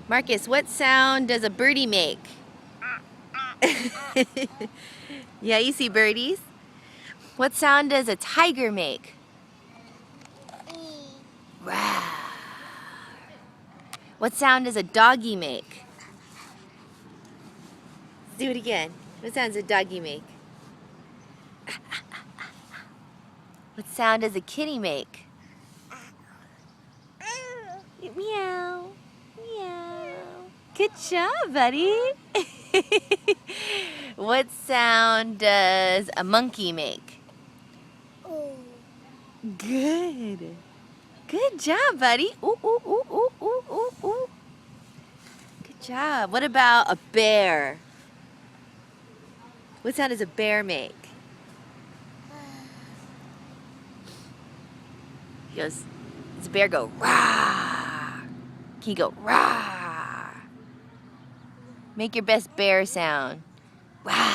Marcus, what sound does a birdie make? Yeah, you see birdies. What sound does a tiger make? Rawr. What sound does a doggy make? Let's do it again. What sound does a doggy make? What sound does a kitty make? Meow. Meow. Good job, buddy. What sound does a monkey make? Good. Good job, buddy. Ooh, ooh, ooh, ooh, ooh, ooh, ooh. Good job. What about a bear? What sound does a bear make? He goes, does a bear go, rah? Can you go, rah? Make your best bear sound. Rah.